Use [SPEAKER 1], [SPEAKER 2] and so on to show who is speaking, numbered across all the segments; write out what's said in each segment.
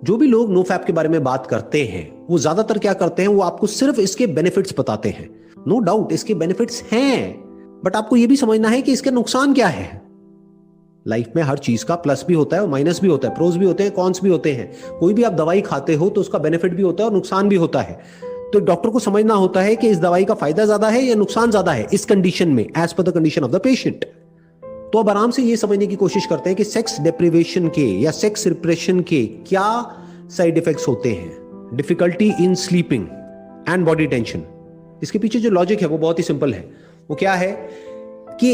[SPEAKER 1] जो भी लोग नो फैप के बारे में बात करते हैं वो ज्यादातर क्या करते हैं, वो आपको सिर्फ इसके बेनिफिट्स बताते हैं। नो डाउट इसके बेनिफिट्स हैं, बट आपको ये भी समझना है कि इसके नुकसान क्या है। लाइफ में हर चीज का प्लस भी होता है और माइनस भी होता है, प्रोज भी होते हैं, कॉन्स भी होते हैं। कोई भी आप दवाई खाते हो तो उसका बेनिफिट भी होता है और नुकसान भी होता है। तो डॉक्टर को समझना होता है कि इस दवाई का फायदा ज्यादा है या नुकसान ज्यादा है इस कंडीशन में, as per the condition of the patient. तो अब आराम से ये समझने की कोशिश करते हैं कि सेक्स डिप्रिवेशन के या सेक्स रिप्रेशन के क्या साइड इफेक्ट्स होते हैं। Difficulty in sleeping and body tension. इसके पीछे जो लॉजिक है वो बहुत ही सिंपल है। वो क्या है कि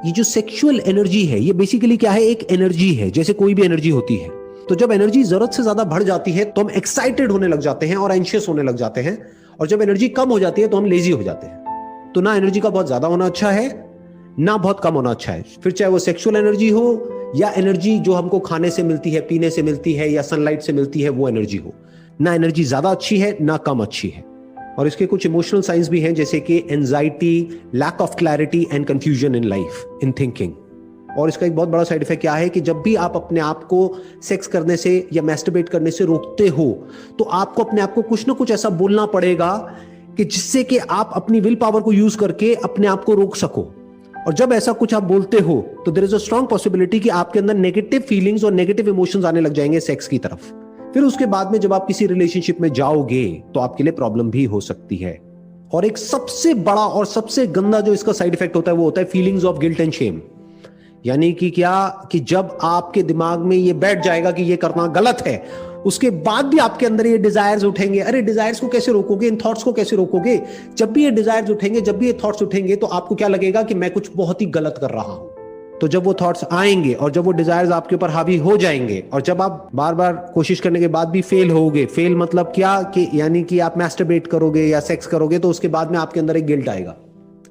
[SPEAKER 1] ये जो सेक्सुअल एनर्जी है ये बेसिकली क्या है, एक एनर्जी है, जैसे कोई भी एनर्जी होती है। तो जब एनर्जी जरूरत से ज्यादा बढ़ जाती है तो हम एक्साइटेड होने लग जाते हैं और एंशियस होने लग जाते हैं, और जब एनर्जी कम हो जाती है तो हम लेजी हो जाते हैं। तो ना एनर्जी का बहुत ज्यादा होना अच्छा है, ना बहुत कम होना अच्छा है। फिर चाहे वो सेक्सुअल एनर्जी हो या एनर्जी जो हमको खाने से मिलती है, पीने से मिलती है या सनलाइट से मिलती है, वो एनर्जी हो। ना एनर्जी ज्यादा अच्छी है ना कम अच्छी है। और इसके कुछ इमोशनल साइंस भी हैं, जैसे कि anxiety, lack of clarity and confusion in life, in thinking. और इसका एक बहुत बड़ा साइड इफेक्ट क्या है कि जब भी आप अपने आप को सेक्स करने से या मैस्टरबेट करने से रोकते हो तो आपको अपने आप को कुछ ना कुछ ऐसा बोलना पड़ेगा कि जिससे कि आप अपनी विल पावर को यूज करके अपने आप को रोक सको। और जब ऐसा कुछ आप बोलते हो तो there is a strong possibility कि आपके अंदर नेगेटिव फीलिंग्स और नेगेटिव इमोशंस आने लग जाएंगे सेक्स की तरफ। फिर उसके बाद में जब आप किसी रिलेशनशिप में जाओगे तो आपके लिए प्रॉब्लम भी हो सकती है। और एक सबसे बड़ा और सबसे गंदा जो इसका साइड इफेक्ट होता है वो होता है feelings of guilt and Shem. यानी कि क्या कि जब आपके दिमाग में ये बैठ जाएगा कि ये करना गलत है, उसके बाद भी आपके अंदर ये डिजायर्स उठेंगे। अरे डिजायर्स को कैसे रोकोगे, इन थॉट्स को कैसे रोकोगे? जब भी ये डिजायर्स उठेंगे, जब भी ये थॉट्स उठेंगे तो आपको क्या लगेगा कि मैं कुछ बहुत ही गलत कर रहा हूं। तो जब वो थॉट्स आएंगे और जब वो डिजायर्स आपके ऊपर हावी हो जाएंगे और जब आप बार बार कोशिश करने के बाद भी फेल होगे, फेल मतलब क्या कि यानी कि आप मैस्टरबेट करोगे या सेक्स करोगे तो उसके बाद में आपके अंदर एक गिल्ट आएगा,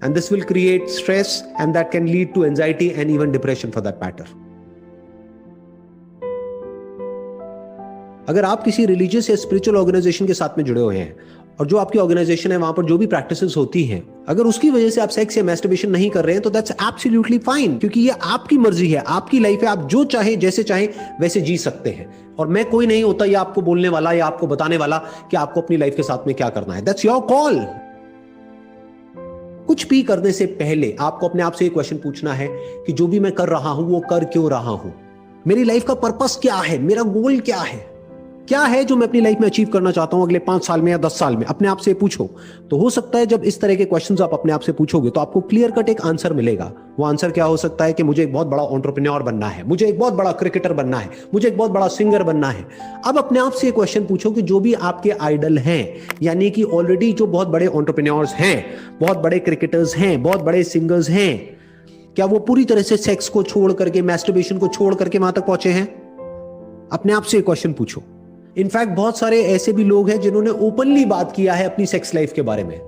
[SPEAKER 1] and this will create stress and that can lead to anxiety and even depression for that matter. अगर आप किसी रिलीजियस या स्पिरिचुअल ऑर्गेनाइजेशन के साथ में जुड़े हुए हैं और जो आपकी ऑर्गेनाइजेशन है वहां पर जो भी प्रैक्टिसेस होती हैं, अगर उसकी वजह से आप सेक्स या मैस्टरबेशन नहीं कर रहे हैं तो दैट्स एब्सोल्युटली फाइन, क्योंकि ये आपकी मर्जी है, आपकी लाइफ है, आप जो चाहे जैसे चाहे वैसे जी सकते हैं। और मैं कोई नहीं होता ये आपको बोलने वाला या आपको बताने वाला कि आपको अपनी लाइफ के साथ में क्या करना है। That's your call. कुछ भी करने से पहले आपको अपने आप से एक क्वेश्चन पूछना है कि जो भी मैं कर रहा हूं वो कर क्यों रहा हूं, मेरी लाइफ का पर्पस क्या है, मेरा गोल क्या है जो मैं अपनी लाइफ में अचीव करना चाहता हूं अगले 5 साल में या 10 साल में। अपने आप से पूछो। तो हो सकता है जब इस तरह के क्वेश्चंस आप अपने आप से पूछोगे तो आपको क्लियर कट एक आंसर मिलेगा। वो आंसर क्या हो सकता है कि मुझे एक बहुत बड़ा एंटरप्रेन्योर बनना है, मुझे एक बहुत बड़ा क्रिकेटर बनना है, मुझे एक बहुत बड़ा सिंगर बनना है। अब अपने आप से एक क्वेश्चन पूछो कि जो भी आपके आइडल हैं, यानी कि ऑलरेडी जो बहुत बड़े एंटरप्रेन्योर्स हैं, बहुत बड़े क्रिकेटर्स हैं, बहुत बड़े सिंगर्स हैं, क्या वो पूरी तरह से सेक्स को छोड़ करके, मैस्टरबेशन को छोड़ करके वहां तक पहुंचे हैं? अपने आप से एक क्वेश्चन पूछो। इनफैक्ट बहुत सारे ऐसे भी लोग हैं जिन्होंने ओपनली बात किया है अपनी सेक्स लाइफ के बारे में।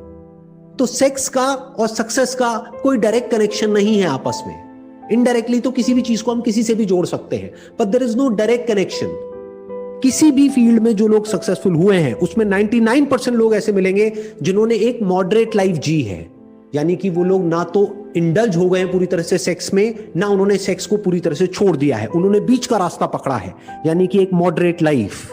[SPEAKER 1] तो सेक्स का और सक्सेस का कोई डायरेक्ट कनेक्शन नहीं है आपस में। इनडायरेक्टली तो किसी भी चीज को हम किसी से भी जोड़ सकते हैं, but there is no direct connection. किसी भी फील्ड में जो लोग सक्सेसफुल हुए हैं उसमें 99% लोग ऐसे मिलेंगे जिन्होंने एक मॉडरेट लाइफ जी है, यानी कि वो लोग ना तो इंडल्ज हो गए पूरी तरह से सेक्स में, ना उन्होंने सेक्स को पूरी तरह से छोड़ दिया है, उन्होंने बीच का रास्ता पकड़ा है, यानी कि एक मॉडरेट लाइफ।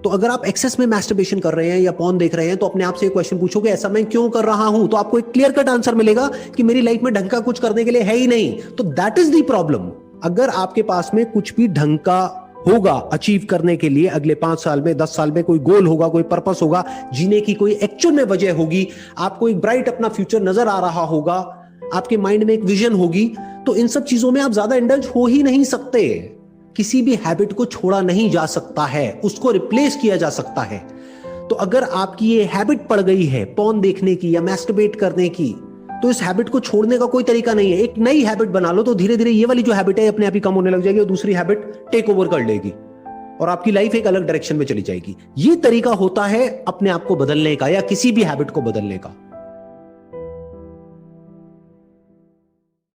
[SPEAKER 1] तो अगर आप एक्सेस में मैस्टरबेशन कर रहे हैं या पॉर्न देख रहे हैं तो अपने आप से एक क्वेश्चन पूछोगे ऐसा मैं क्यों कर रहा हूं, तो आपको एक क्लियर कट आंसर मिलेगा कि मेरी लाइफ में ढंग का कुछ करने के लिए है ही नहीं। तो दैट इज द प्रॉब्लम। अगर आपके पास में कुछ भी ढंग का होगा अचीव करने के लिए, अगले 5 साल में 10 साल में कोई गोल होगा, कोई पर्पस होगा, जीने की कोई एक्चुअल में वजह होगी, आपको एक ब्राइट अपना फ्यूचर नजर आ रहा होगा, आपके माइंड में एक विजन होगी, तो इन सब चीजों में आप ज्यादा इंडल्ज हो ही नहीं सकते। किसी भी हैबिट को छोड़ा नहीं जा सकता है, उसको रिप्लेस किया जा सकता है। तो अगर आपकी ये हैबिट पड़ गई है पॉर्न देखने की या मैस्टरबेट करने की, तो इस हैबिट को छोड़ने का कोई तरीका नहीं है। एक नई हैबिट बना लो तो धीरे धीरे ये वाली जो हैबिट है अपने आप ही कम होने लग जाएगी और दूसरी हैबिट टेक ओवर कर लेगी और आपकी लाइफ एक अलग डायरेक्शन में चली जाएगी। ये तरीका होता है अपने आप को बदलने का या किसी भी हैबिट को बदलने का।